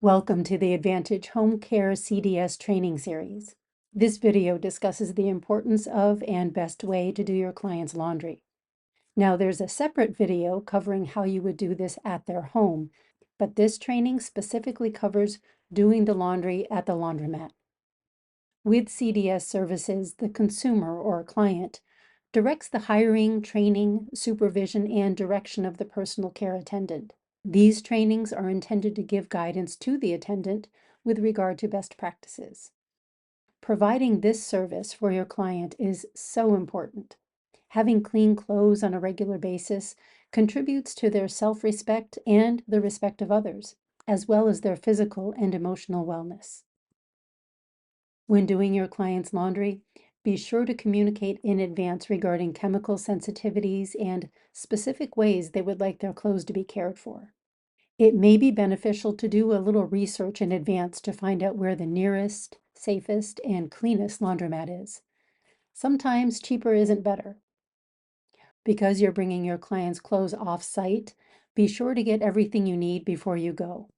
Welcome to the Advantage Home Care CDS training series. This video discusses the importance of and best way to do your client's laundry. Now, there's a separate video covering how you would do this at their home, but this training specifically covers doing the laundry at the laundromat. With CDS services, the consumer or client directs the hiring, training, supervision, and direction of the personal care attendant. These trainings are intended to give guidance to the attendant with regard to best practices. Providing this service for your client is so important. Having clean clothes on a regular basis contributes to their self-respect and the respect of others, as well as their physical and emotional wellness. When doing your client's laundry, be sure to communicate in advance regarding chemical sensitivities and specific ways they would like their clothes to be cared for. It may be beneficial to do a little research in advance to find out where the nearest, safest, and cleanest laundromat is. Sometimes cheaper isn't better. Because you're bringing your client's clothes off-site, be sure to get everything you need before you go.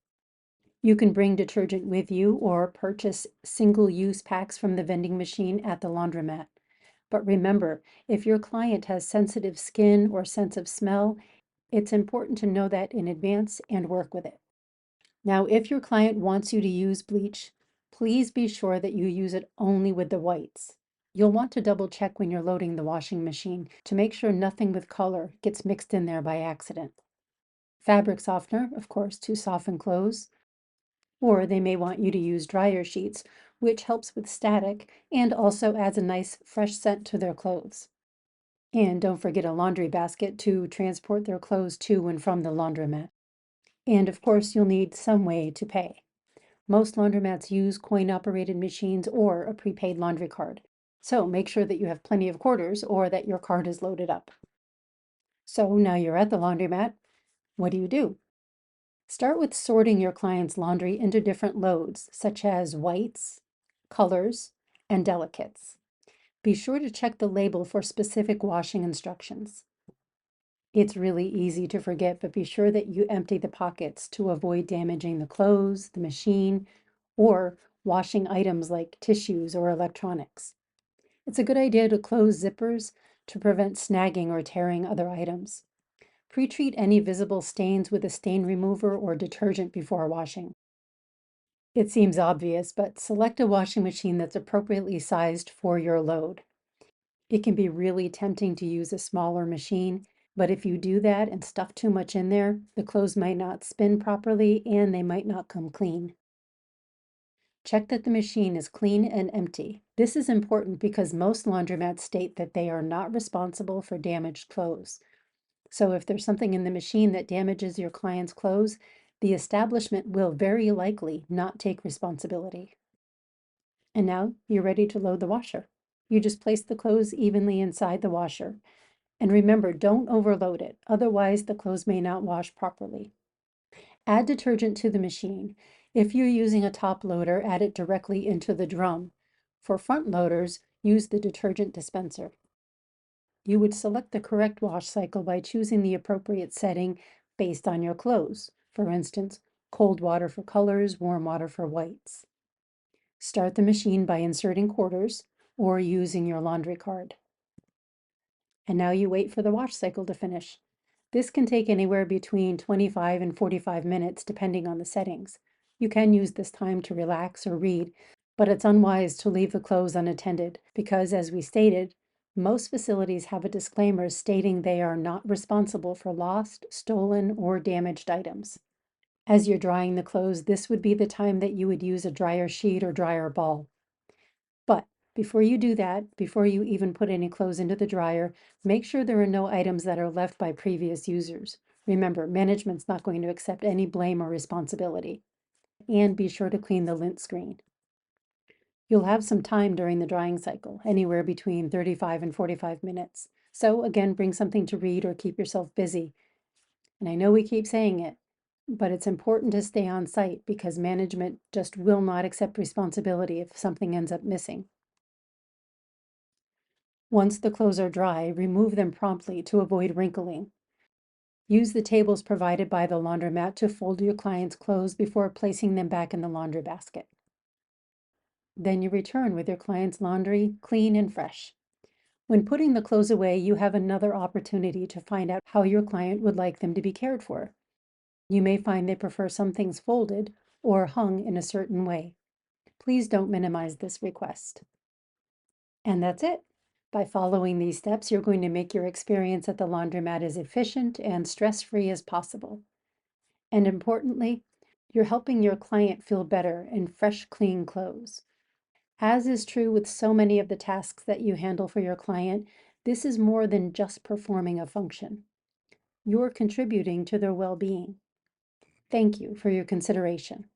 You can bring detergent with you or purchase single-use packs from the vending machine at the laundromat. But remember, if your client has sensitive skin or sense of smell, it's important to know that in advance and work with it. Now, if your client wants you to use bleach, please be sure that you use it only with the whites. You'll want to double check when you're loading the washing machine to make sure nothing with color gets mixed in there by accident. Fabric softener, of course, to soften clothes, or they may want you to use dryer sheets, which helps with static and also adds a nice fresh scent to their clothes. And don't forget a laundry basket to transport their clothes to and from the laundromat. And of course, you'll need some way to pay. Most laundromats use coin-operated machines or a prepaid laundry card. So make sure that you have plenty of quarters or that your card is loaded up. So now you're at the laundromat. What do? Start with sorting your client's laundry into different loads, such as whites, colors, and delicates. Be sure to check the label for specific washing instructions. It's really easy to forget, but be sure that you empty the pockets to avoid damaging the clothes, the machine, or washing items like tissues or electronics. It's a good idea to close zippers to prevent snagging or tearing other items. Pre-treat any visible stains with a stain remover or detergent before washing. It seems obvious, but select a washing machine that's appropriately sized for your load. It can be really tempting to use a smaller machine, but if you do that and stuff too much in there, the clothes might not spin properly and they might not come clean. Check that the machine is clean and empty. This is important because most laundromats state that they are not responsible for damaged clothes. So if there's something in the machine that damages your client's clothes, the establishment will very likely not take responsibility. And now you're ready to load the washer. You just place the clothes evenly inside the washer. And remember, don't overload it, otherwise the clothes may not wash properly. Add detergent to the machine. If you're using a top loader, add it directly into the drum. For front loaders, use the detergent dispenser. You would select the correct wash cycle by choosing the appropriate setting based on your clothes. For instance, cold water for colors, warm water for whites. Start the machine by inserting quarters or using your laundry card. And now you wait for the wash cycle to finish. This can take anywhere between 25 and 45 minutes, depending on the settings. You can use this time to relax or read, but it's unwise to leave the clothes unattended because, as we stated, most facilities have a disclaimer stating they are not responsible for lost, stolen, or damaged items. As you're drying the clothes, this would be the time that you would use a dryer sheet or dryer ball. But before you do that, before you even put any clothes into the dryer, make sure there are no items that are left by previous users. Remember, management's not going to accept any blame or responsibility. And be sure to clean the lint screen. You'll have some time during the drying cycle, anywhere between 35 and 45 minutes. So again, bring something to read or keep yourself busy. And I know we keep saying it, but it's important to stay on site because management just will not accept responsibility if something ends up missing. Once the clothes are dry, remove them promptly to avoid wrinkling. Use the tables provided by the laundromat to fold your client's clothes before placing them back in the laundry basket. Then you return with your client's laundry clean and fresh. When putting the clothes away, you have another opportunity to find out how your client would like them to be cared for. You may find they prefer some things folded or hung in a certain way. Please don't minimize this request. And that's it. By following these steps, you're going to make your experience at the laundromat as efficient and stress-free as possible. And importantly, you're helping your client feel better in fresh, clean clothes. As is true with so many of the tasks that you handle for your client, this is more than just performing a function. You're contributing to their well-being. Thank you for your consideration.